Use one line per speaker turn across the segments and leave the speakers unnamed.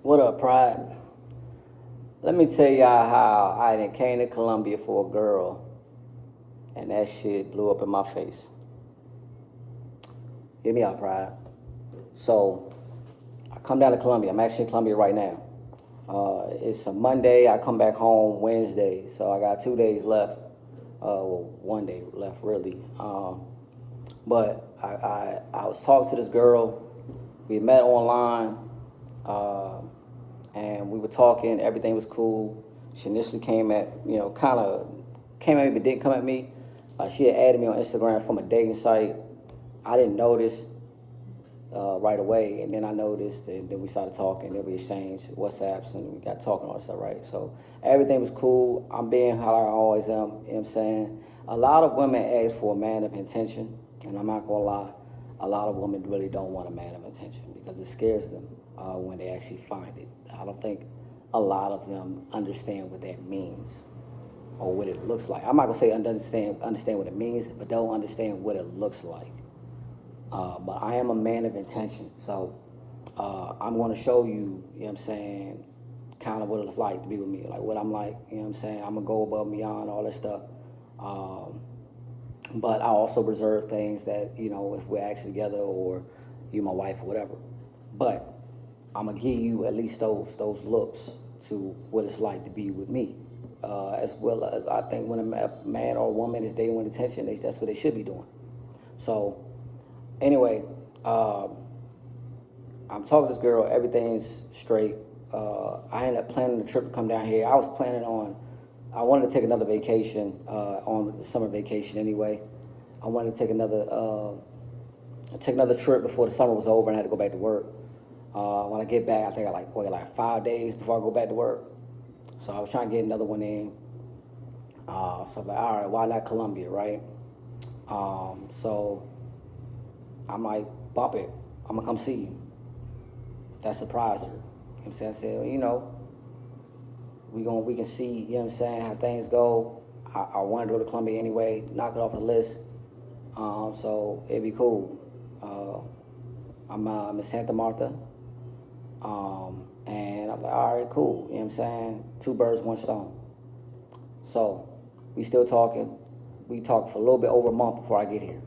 What up, Pride? Let me tell y'all how I done came to Colombia for a girl, and that shit blew up in my face. Hear me out, Pride. So, I come down to Colombia. I'm actually in Colombia right now. It's a Monday. I come back home Wednesday, so I got 2 days left. Well, one day left, really. But I was talking to this girl. We met online. Uh, and we were talking. Everything was cool. She initially came at, kind of came at me, but didn't come at me. She had added me on Instagram from a dating site. I didn't notice right away, and then I noticed, and then we started talking. Then we exchanged WhatsApps, and we got talking all that stuff, right? So everything was cool. I'm being how I always am. You know what I'm saying? A lot of women ask for a man of intention, and I'm not gonna lie. A lot of women really don't want a man of intention because it scares them when they actually find it. I don't think a lot of them understand what that means or what it looks like. I'm not gonna say understand what it means, but don't understand what it looks like. But I am a man of intention, so I'm gonna show you, you know what I'm saying, kind of what it's like to be with me, like what I'm like, you know what I'm saying. I'm gonna go above and beyond all that stuff. Um, but I also reserve things that, if we're actually together or you my wife or whatever. But I'm gonna give you at least those looks to what it's like to be with me, as well as I think when a man or a woman is dating with intention, that's what they should be doing. So anyway, I'm talking to this girl. Everything's straight. I ended up planning the trip to come down here. I wanted to take another vacation on the summer vacation anyway. I wanted to take another trip before the summer was over and I had to go back to work. When I get back, I think I like 5 days before I go back to work. So I was trying to get another one in. So I'm like, all right, why not Colombia, right? So I'm like, bump it. I'm gonna come see you. That surprised her. You know what I'm saying? I said, we can see, you know what I'm saying, how things go. I wanted to go to Colombia anyway, knock it off the list. So it'd be cool. I'm in Santa Marta. And I'm like, all right, cool. You know what I'm saying? Two birds, one stone. So we still talking. We talked for a little bit over a month before I get here.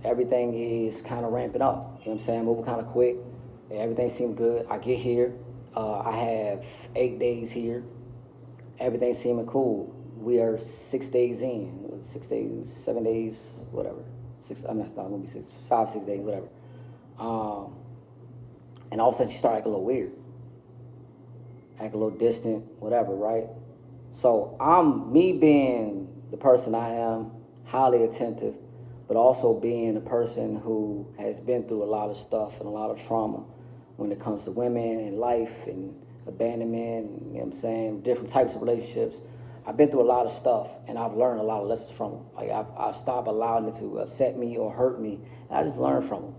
Everything is kind of ramping up. You know what I'm saying? Moving kind of quick. Everything seemed good. I get here. I have 8 days here. Everything seeming cool. We are 6 days in. 6 days, 7 days, whatever. It's not gonna be 6 days, whatever. And all of a sudden she started acting a little weird, acting a little distant, whatever, right? So me being the person I am, highly attentive, but also being a person who has been through a lot of stuff and a lot of trauma when it comes to women and life and abandonment, and, you know what I'm saying, different types of relationships. I've been through a lot of stuff and I've learned a lot of lessons from them. Like I've stopped allowing it to upset me or hurt me, and I just learned from them.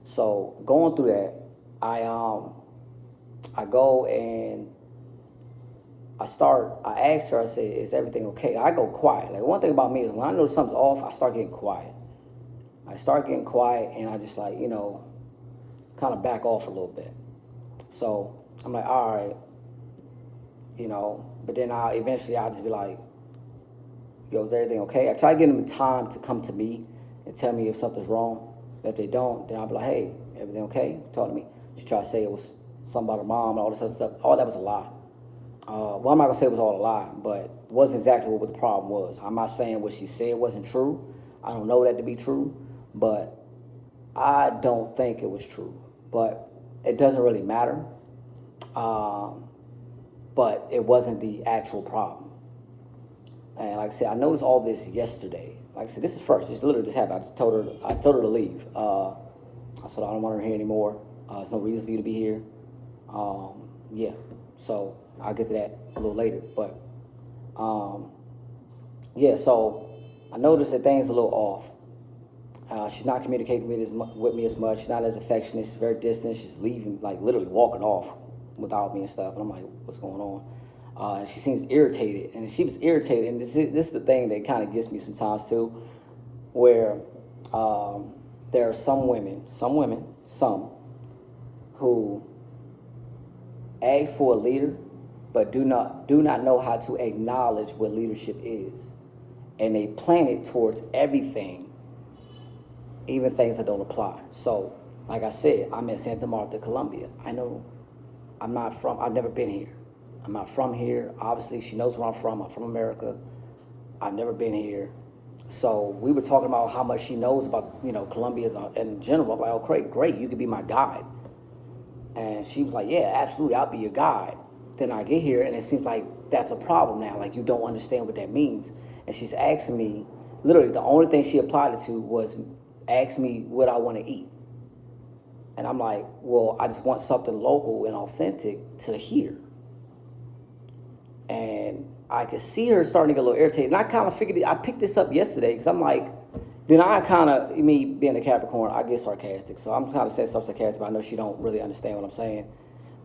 So going through that, I go and I asked her, I said, is everything okay? I go quiet. Like, one thing about me is when I know something's off, I start getting quiet. I start getting quiet and I just kind of back off a little bit. So I'm like, all right, but then I'll just be like, yo, is everything okay? I try to give them time to come to me and tell me if something's wrong. If they don't, then I'll be like, hey, everything okay? Talk to me. She tried to say it was something about her mom and all this other stuff. All that was a lie. Well, I'm not gonna say it was all a lie, but it wasn't exactly what the problem was. I'm not saying what she said wasn't true. I don't know that to be true, but I don't think it was true. But it doesn't really matter. But it wasn't the actual problem. And like I said, I noticed all this yesterday. Like I said, this is first. This literally just happened. I told her to leave. I said I don't want her here anymore. There's no reason for you to be here. Yeah. So I'll get to that a little later. But yeah. So I noticed that things are a little off. She's not communicating with me as much. She's not as affectionate. She's very distant. She's leaving, like literally walking off without me and stuff. And I'm like, what's going on? And she seems irritated. And she was irritated. And this is the thing that kind of gets me sometimes too, where there are some women, who ask for a leader, but do not know how to acknowledge what leadership is. And they plan it towards everything, even things that don't apply. So, like I said, I'm in Santa Marta, Colombia. I know I've never been here. I'm not from here. Obviously, she knows where I'm from. I'm from America. I've never been here. So we were talking about how much she knows about, Colombia in general. I'm like, oh, great, you could be my guide. And she was like, yeah, absolutely, I'll be your guide. Then I get here, and it seems like that's a problem now. Like, you don't understand what that means. And she's asking me, literally, the only thing she applied it to was ask me what I want to eat. And I'm like, well, I just want something local and authentic to hear. And I could see her starting to get a little irritated. And I kind of figured I picked this up yesterday because I'm like, then I kind of, me being a Capricorn, I get sarcastic. So I'm kind of saying stuff sarcastic, but I know she don't really understand what I'm saying.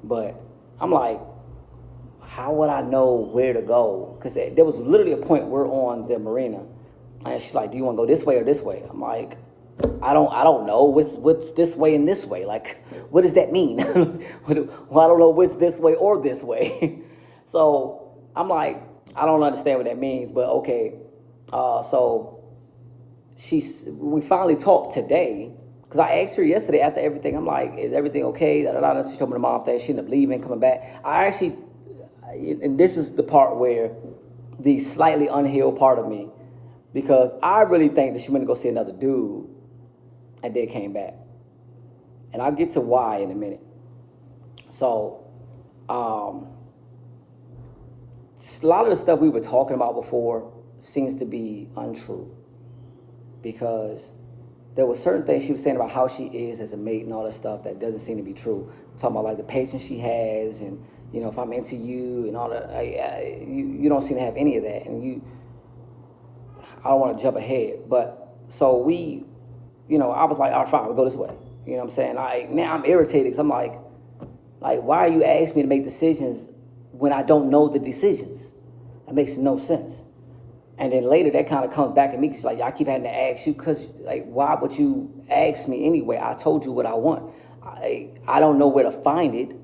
But I'm like, how would I know where to go? Because there was literally a point we're on the marina. And she's like, do you want to go this way or this way? I'm like, I don't know. What's this way and this way? Like, what does that mean? Well, I don't know what's this way or this way. So I'm like, I don't understand what that means, but okay. So we finally talked today, because I asked her yesterday after everything. I'm like, is everything okay? She told me the mom thing. She ended up leaving, coming back. And this is the part where the slightly unhealed part of me, because I really think that she went to go see another dude and then came back. And I'll get to why in a minute. So, a lot of the stuff we were talking about before seems to be untrue, because there were certain things she was saying about how she is as a mate and all that stuff that doesn't seem to be true. Talking about like the patience she has, and if I'm into you and all that, you don't seem to have any of that. And I don't want to jump ahead, but so I was like, all right, fine, we'll go this way. You know what I'm saying? Now I'm irritated because I'm like, why are you asking me to make decisions when I don't know the decisions? That makes no sense. And then later that kind of comes back at me because I keep having to ask you because why would you ask me anyway? I told you what I want. I don't know where to find it.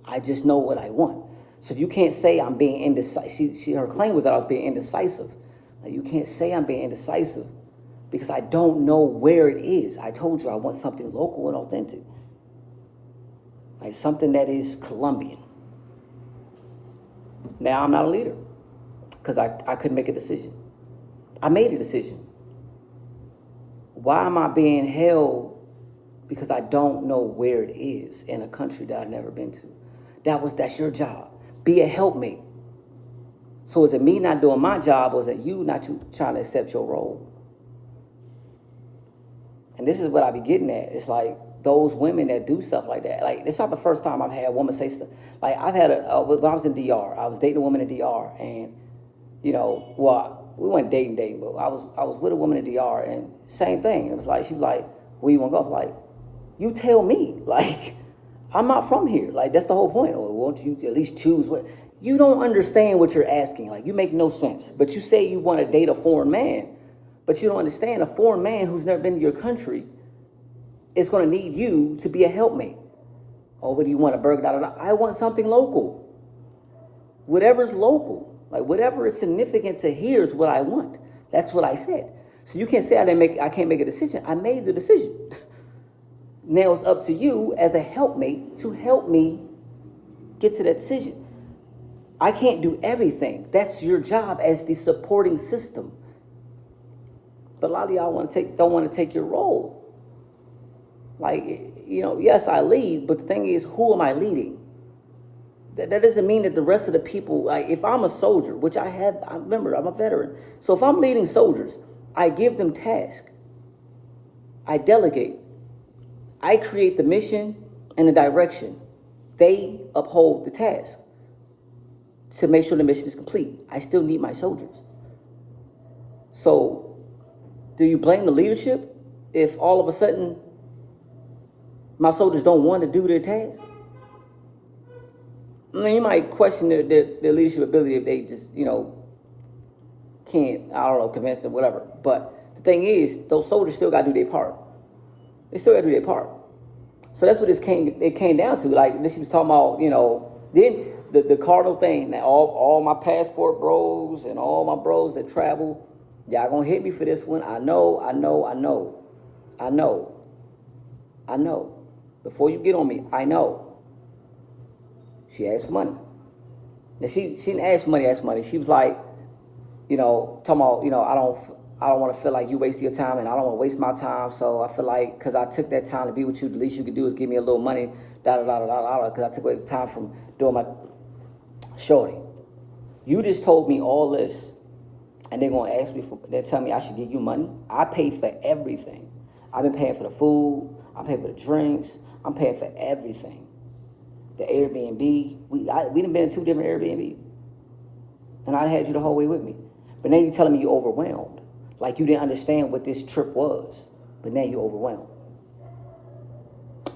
I just know what I want. So you can't say I'm being indecisive. Her claim was that I was being indecisive. You can't say I'm being indecisive because I don't know where it is. I told you I want something local and authentic. Like something that is Colombian. Now I'm not a leader because I couldn't make a decision. I made a decision. Why am I being held? Because I don't know where it is in a country that I've never been to. That's your job. Be a helpmate. So is it me not doing my job, or is it you not trying to accept your role? And this is what I be getting at. It's like those women that do stuff like that. Like, it's not the first time I've had a woman say stuff. Like, I've had when I was in DR, I was dating a woman in DR, and we weren't dating, but I was with a woman in DR, and same thing. It was like, she was like, where you want to go? I'm like, you tell me. Like, I'm not from here. Like, that's the whole point. Or won't you at least choose what? You don't understand what you're asking. Like, you make no sense. But you say you want to date a foreign man, but you don't understand a foreign man who's never been to your country is going to need you to be a helpmate. Oh, what do you want, a burger? I want something local. Whatever's local. Like, whatever is significant to here is what I want. That's what I said. So you can't say I can't make a decision. I made the decision. Now it's up to you as a helpmate to help me get to that decision. I can't do everything. That's your job as the supporting system. But a lot of y'all don't want to take your role. Like, yes, I lead, but the thing is, who am I leading? That doesn't mean that the rest of the people, like if I'm a soldier, which remember, I'm a veteran. So if I'm leading soldiers, I give them tasks. I delegate. I create the mission and the direction. They uphold the task to make sure the mission is complete. I still need my soldiers. So do you blame the leadership if all of a sudden my soldiers don't want to do their task? I mean, you might question their leadership ability if they just, can't, convince them, whatever. But the thing is, those soldiers still got to do their part. They still got to do their part. So that's what it came down to. Like, she was talking about, Then the cardinal thing, now all my passport bros and all my bros that travel, y'all gonna hit me for this one. I know. Before you get on me, I know. She asked for money. Now she didn't ask for money, She was like, talking about, I don't want to feel like you waste your time, and I don't want to waste my time. So I feel like, because I took that time to be with you, the least you could do is give me a little money, because I took away the time from doing my shorty. You just told me all this, and they're going to ask me they're telling me I should give you money. I pay for everything. I've been paying for the food, I'm paying for the drinks, I'm paying for everything. The Airbnb, we done been in 2 different Airbnbs, and I had you the whole way with me. But now you're telling me you're overwhelmed. Like you didn't understand what this trip was, but now you're overwhelmed.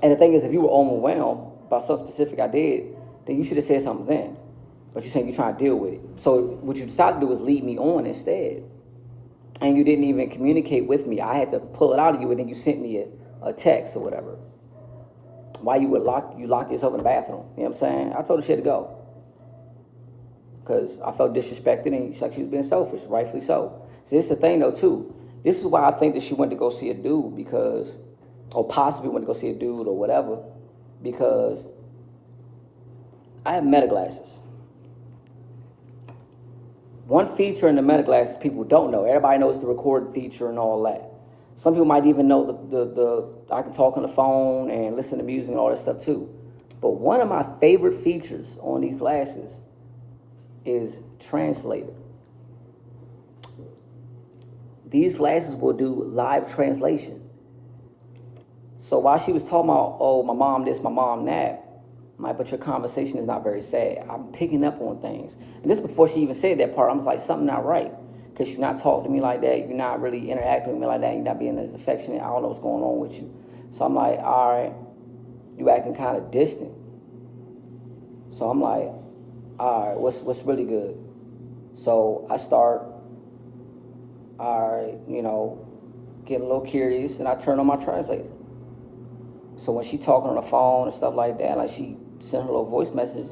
And the thing is, if you were overwhelmed by something specific I did, then you should have said something then. But you're saying you're trying to deal with it. So what you decided to do was lead me on instead. And you didn't even communicate with me. I had to pull it out of you, and then you sent me a text or whatever. Why you would lock yourself in the bathroom. You know what I'm saying? I told her she had to go. Because I felt disrespected, and she was being selfish, rightfully so. So this is the thing, though, too. This is why I think that she went to go see a dude or possibly went to go see a dude or whatever, because I have meta glasses. One feature in the meta glasses people don't know. Everybody knows the recording feature and all that. Some people might even know the I can talk on the phone and listen to music and all that stuff too. But one of my favorite features on these glasses is translator. These glasses will do live translation. So while she was talking about, oh, my mom this, my mom that, but your conversation is not very sad. I'm picking up on things. And this before she even said that part, I was like, something not right. Because you're not talking to me like that. You're not really interacting with me like that. You're not being as affectionate. I don't know what's going on with you. So I'm like, all right, you acting kind of distant. So I'm like, all right, what's really good? So I start, all right, getting a little curious, and I turn on my translator. So when she talking on the phone and stuff like that, like she sent her little voice message,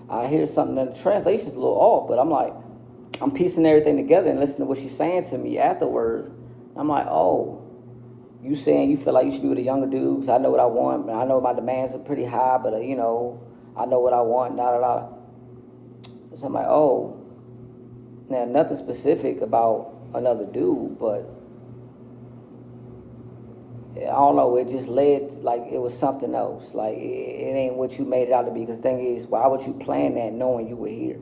I hear something, and the translation's a little off, but I'm like, I'm piecing everything together and listening to what she's saying to me afterwards. I'm like, oh, you saying you feel like you should be with a younger dude because I know what I want, and I know my demands are pretty high, but I know what I want, So I'm like, oh, now nothing specific about another dude, but I don't know, it just led, like it was something else. Like it ain't what you made it out to be, because the thing is, why would you plan that knowing you were here?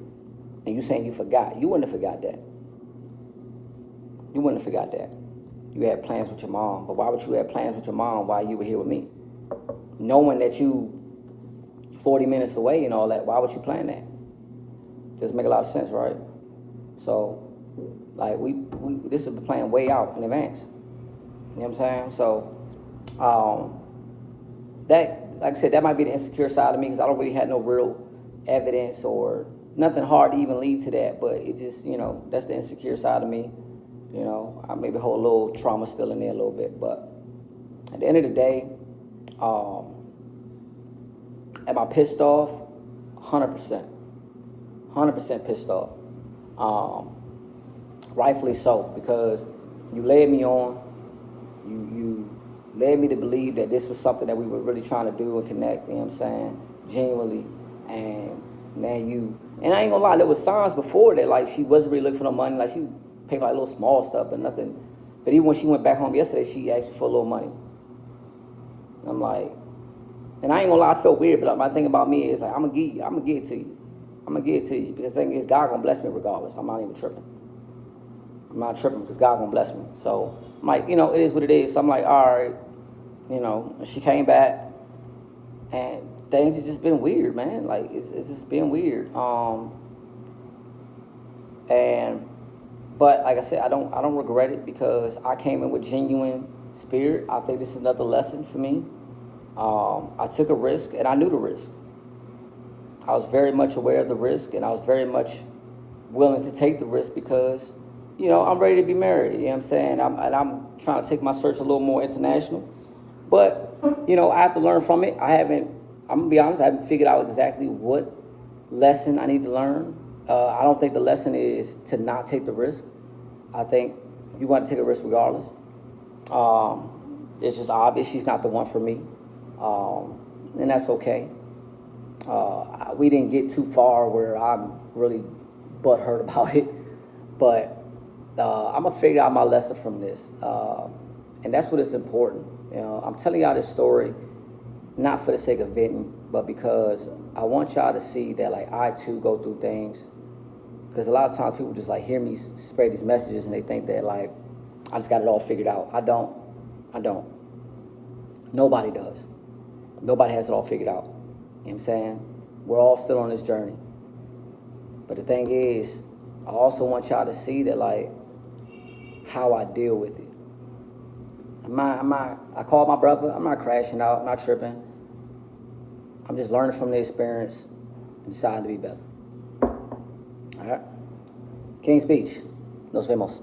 And you saying you forgot. You wouldn't have forgot that. You wouldn't have forgot that. You had plans with your mom, but why would you have plans with your mom while you were here with me? Knowing that you 40 minutes away and all that, why would you plan that? Doesn't make a lot of sense, right? So, like, this is the plan way out in advance. You know what I'm saying? So, that, like I said, that might be the insecure side of me, because I don't really have no real evidence or nothing hard to even lead to that, but it just, that's the insecure side of me. I maybe hold a little trauma still in there a little bit, but at the end of the day, am I pissed off? 100%. 100% pissed off. Rightfully so, because you led me on. You led me to believe that this was something that we were really trying to do and connect, you know what I'm saying, genuinely. And now and I ain't gonna lie, there was signs before that, like she wasn't really looking for no money, like she paid like little small stuff, but nothing. But even when she went back home yesterday, she asked me for a little money. And I'm like, and I ain't gonna lie, I felt weird, but my thing about me is like, I'm gonna give it to you. I'm gonna give it to you, because the thing is, God gonna bless me regardless. I'm not even tripping. I'm not tripping because God gonna bless me. So I'm like, it is what it is. So I'm like, all right, and she came back, and things have just been weird, man. Like it's just been weird. But like I said, I don't regret it, because I came in with genuine spirit. I think this is another lesson for me. I took a risk, and I knew the risk. I was very much aware of the risk, and I was very much willing to take the risk, because I'm ready to be married. You know what I'm saying? I'm trying to take my search a little more international. But, I have to learn from it. I'm going to be honest, I haven't figured out exactly what lesson I need to learn. I don't think the lesson is to not take the risk. I think you want to take a risk regardless. It's just obvious she's not the one for me, and that's okay. We didn't get too far where I'm really butthurt about it, but I'm gonna figure out my lesson from this, and that's what is important. I'm telling y'all this story not for the sake of venting, but because I want y'all to see that like I too go through things. Because a lot of times people just like hear me spray these messages and they think that like I just got it all figured out. I don't. I don't. Nobody does. Nobody has it all figured out. You know what I'm saying? We're all still on this journey. But the thing is, I also want y'all to see that like how I deal with it. I called my brother. I'm not crashing out. I'm not tripping. I'm just learning from the experience and deciding to be better. All right? King's Speech. Nos vemos.